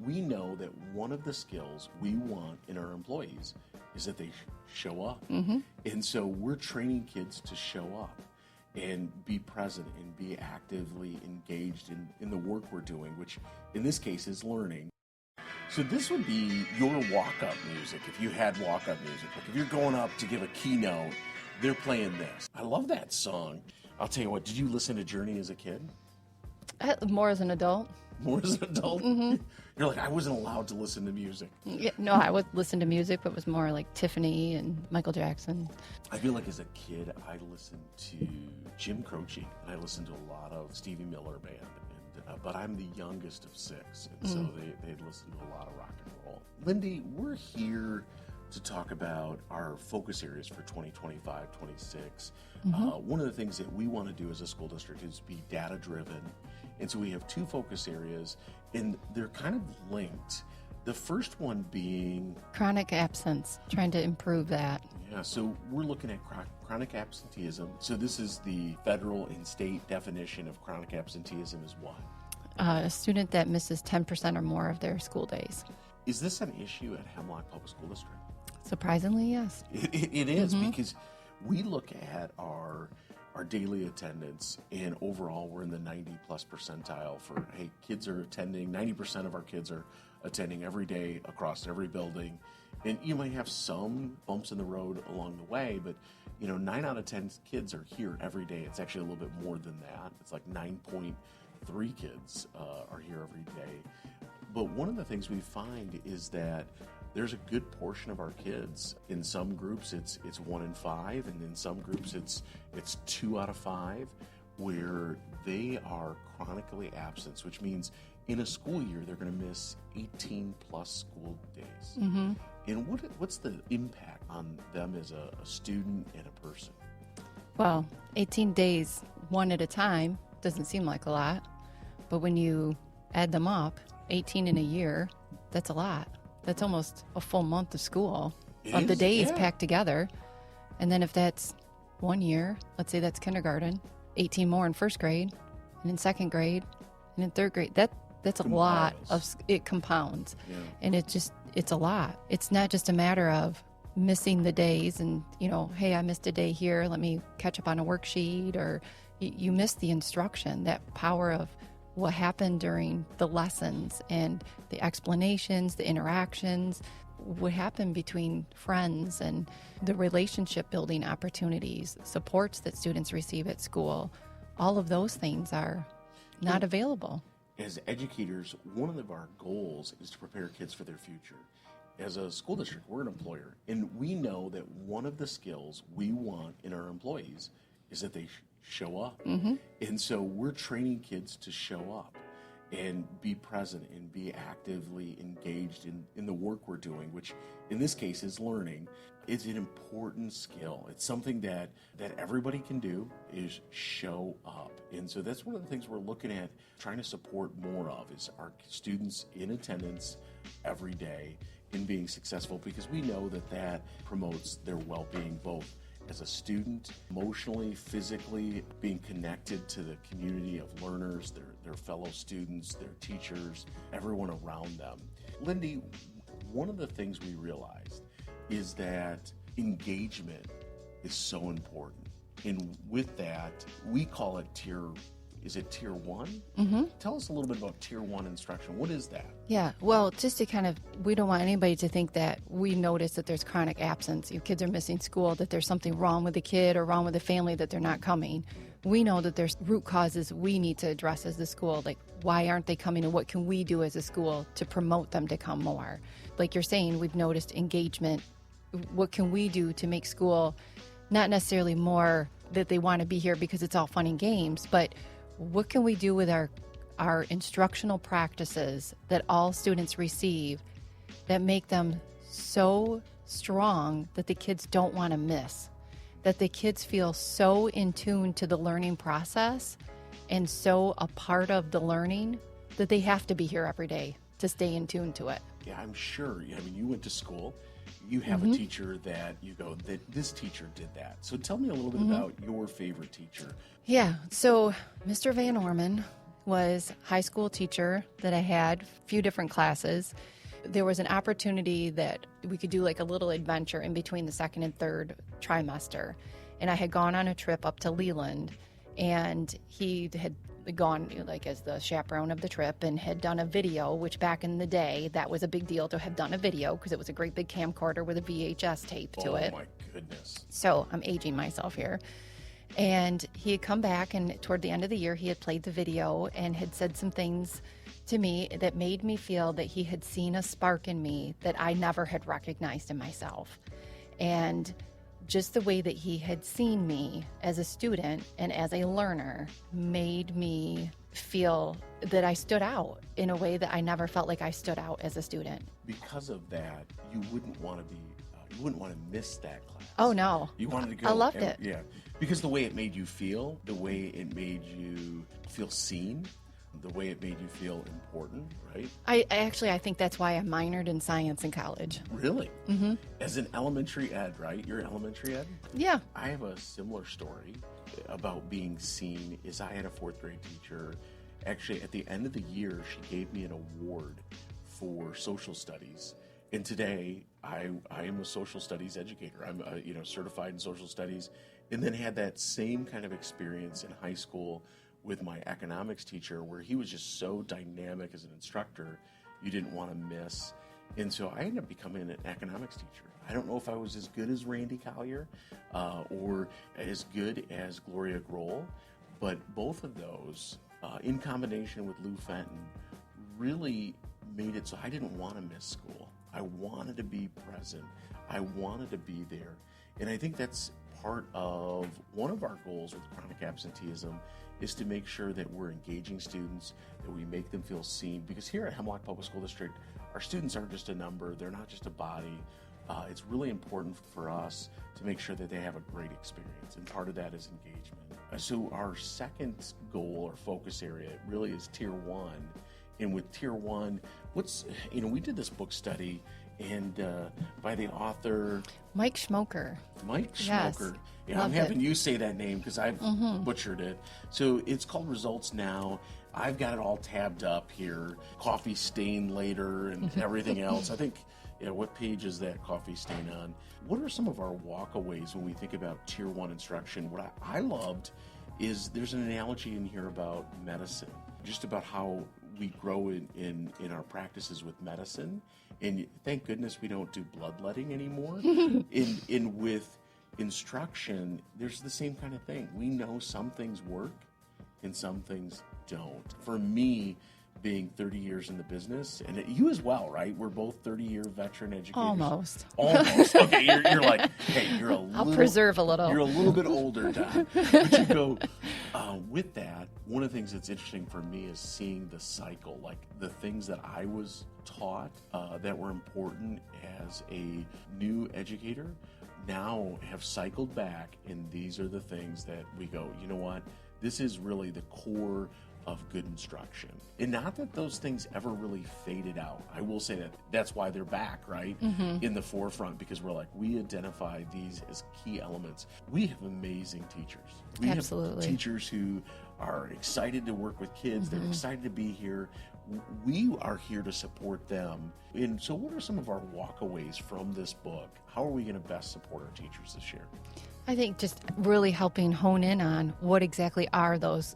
we know that one of the skills we want in our employees is that they show up. And so we're training kids to show up and be present and be actively engaged in the work we're doing, which in this case is learning. So this would be your walk-up music if you had walk-up music. Like if you're going up to give a keynote, they're playing this. I love that song. I'll tell you what, did you listen to Journey as a kid? More as an adult. More as an adult? You're like, I wasn't allowed to listen to music. Yeah, no, I would listen to music, but it was more like Tiffany and Michael Jackson. I feel like as a kid, I listened to Jim Croce, and I listened to a lot of Stevie Miller Band. But I'm the youngest of six, and so they'd listened to a lot of rock and roll. Lindy, we're here to talk about our focus areas for 2025, 26. One of the things that we want to do as a school district is be data-driven. And so we have two focus areas, and they're kind of linked. The first one being chronic absence, trying to improve that. Yeah, so we're looking at chronic absenteeism. So this is the federal and state definition of chronic absenteeism is what? A student that misses 10% or more of their school days. Is this an issue at Hemlock Public School District? Surprisingly, yes. It is, because we look at our daily attendance, and overall we're in the 90-plus percentile for, hey, kids are attending, 90% of our kids are attending every day across every building. And you might have some bumps in the road along the way, but 9 out of 10 kids are here every day. It's actually a little bit more than that. It's like 9.3 kids are here every day. But one of the things we find is that there's a good portion of our kids. In some groups, it's 1 in 5, and in some groups, it's 2 out of 5, where they are chronically absent, which means in a school year they're going to miss 18 plus school days. And what's the impact on them as a student and a person? Well, 18 days, one at a time, doesn't seem like a lot, but when you add them up, 18 in a year, that's a lot. That's almost a full month of school of the days packed together. And then if that's 1 year, let's say that's kindergarten, 18 more in first grade, and in second grade, and in third grade, that's a lot of, it compounds. And it's a lot. It's not just a matter of missing the days and, hey, I missed a day here, let me catch up on a worksheet, or you miss the instruction, that power of what happened during the lessons and the explanations, the interactions, what happened between friends, and the relationship building opportunities, supports that students receive at school. All of those things are not available. As educators, one of our goals is to prepare kids for their future. As a school district, we're an employer, and we know that one of the skills we want in our employees is that they show up. And so we're training kids to show up and be present and be actively engaged in the work we're doing, which in this case is learning. It's an important skill. It's something that everybody can do, is show up. And so that's one of the things we're looking at trying to support more of, is our students in attendance every day and being successful, because we know that promotes their well-being, both as a student, emotionally, physically, being connected to the community of learners, their fellow students, their teachers, everyone around them. Lindy, one of the things we realized is that engagement is so important. And with that, we call it tier 1? Tell us a little bit about tier 1 instruction. What is that? Yeah, well, just to we don't want anybody to think that we notice that there's chronic absence. If kids are missing school, that there's something wrong with the kid or wrong with the family, that they're not coming. We know that there's root causes we need to address as the school, like why aren't they coming, and what can we do as a school to promote them to come more? Like you're saying, we've noticed engagement. What can we do to make school not necessarily more that they want to be here because it's all fun and games, but what can we do with our instructional practices that all students receive that make them so strong that the kids don't want to miss, that the kids feel so in tune to the learning process and so a part of the learning that they have to be here every day to stay in tune to it? Yeah, I'm sure. I mean, you went to school. You have a teacher that you go, that this teacher did that. So tell me a little bit about your favorite teacher. Yeah, so Mr. Van Orman was high school teacher that I had, a few different classes. There was an opportunity that we could do like a little adventure in between the second and third trimester. And I had gone on a trip up to Leland, and he had gone like as the chaperone of the trip and had done a video, which back in the day, that was a big deal to have done a video because it was a great big camcorder with a VHS tape to it. Oh my goodness. So I'm aging myself here. And he had come back, and toward the end of the year, he had played the video and had said some things to me that made me feel that he had seen a spark in me that I never had recognized in myself. And just the way that he had seen me as a student and as a learner made me feel that I stood out in a way that I never felt like I stood out as a student. Because of that, you wouldn't want to miss that class. Oh, no. You wanted to go. I loved it. Yeah. Because the way it made you feel, the way it made you feel seen, the way it made you feel important, right? I think that's why I minored in science in college. Really? Mm-hmm. As an elementary ed, right? You're elementary ed? Yeah. I have a similar story about being seen. Is I had a fourth grade teacher. Actually, at the end of the year, she gave me an award for social studies. And today, I am a social studies educator. I'm certified in social studies, and then had that same kind of experience in high school with my economics teacher, where he was just so dynamic as an instructor, you didn't want to miss. And so I ended up becoming an economics teacher. I don't know if I was as good as Randy Collier or as good as Gloria Grohl, but both of those, in combination with Lou Fenton, really made it so I didn't want to miss school. I wanted to be present. I wanted to be there. And I think that's part of one of our goals with chronic absenteeism is to make sure that we're engaging students, that we make them feel seen. Because here at Hemlock Public School District, our students aren't just a number, they're not just a body. It's really important for us to make sure that they have a great experience, and part of that is engagement. So our second goal or focus area really is Tier 1. And with Tier 1, we did this book study, and by the author Mike Schmoker. Yes, yeah, I'm having you say that name because I've butchered it. So it's called Results Now. I've got it all tabbed up here. Coffee stain later and everything else. I think, what page is that coffee stain on? What are some of our walkaways when we think about Tier 1 instruction? What I loved is there's an analogy in here about medicine, just about how we grow in our practices with medicine. And thank goodness we don't do bloodletting anymore. in with instruction, there's the same kind of thing. We know some things work and some things don't. For me, being 30 years in the business, and you as well, right? We're both 30-year veteran educators. Almost. Okay, you're like, hey, you're a little... I'll preserve a little. You're a little bit older, Don. But you go, with that, one of the things that's interesting for me is seeing the cycle, like the things that I was taught that were important as a new educator now have cycled back, and these are the things that we go, you know what? This is really the core of good instruction. And not that those things ever really faded out. I will say that that's why they're back, right? In the forefront, because we're like, we identify these as key elements. We have amazing teachers. We Absolutely. have teachers who are excited to work with kids. They're excited to be here. We are here to support them. And so what are some of our walkaways from this book? How are we going to best support our teachers this year? I think just really helping hone in on what exactly are those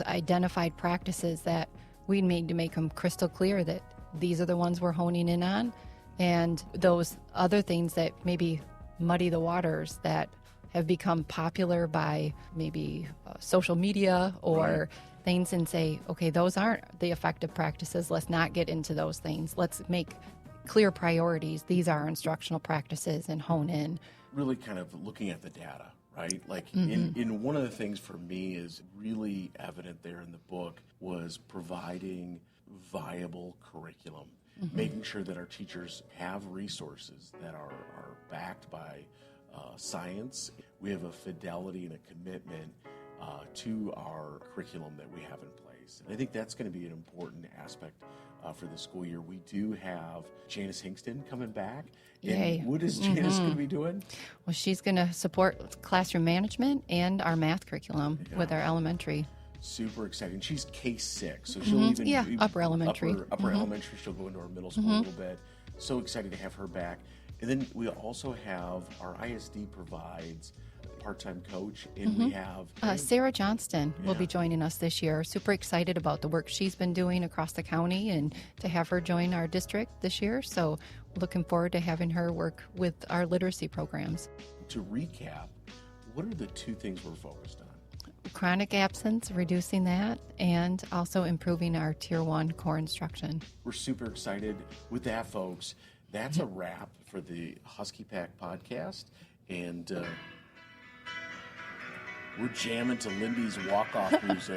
identified practices that we need to make them crystal clear that these are the ones we're honing in on, and those other things that maybe muddy the waters that have become popular by maybe social media or things, and say, okay, those aren't the effective practices. Let's not get into those things. Let's make clear priorities. These are our instructional practices, and hone in. Really kind of looking at the data, right? Like in one of the things for me is really evident there in the book was providing viable curriculum, making sure that our teachers have resources that are backed by science. We have a fidelity and a commitment to our curriculum that we have in place. And I think that's going to be an important aspect for the school year. We do have Janice Hingston coming back. Yay. And what is Janice going to be doing? Well, she's going to support classroom management and our math curriculum with our elementary. Super exciting. She's K6, so she'll even be upper elementary. Upper elementary. She'll go into our middle school a little bit. So excited to have her back. And then we also have our ISD provides a part-time coach, and we have Sarah Johnston will be joining us this year. Super excited about the work she's been doing across the county and to have her join our district this year. So looking forward to having her work with our literacy programs. To recap, what are the two things we're focused on? Chronic absence, reducing that, and also improving our Tier 1 core instruction. We're super excited with that, folks. That's a wrap for the Huskie Pack podcast. And we're jamming to Lindy's walk-off music.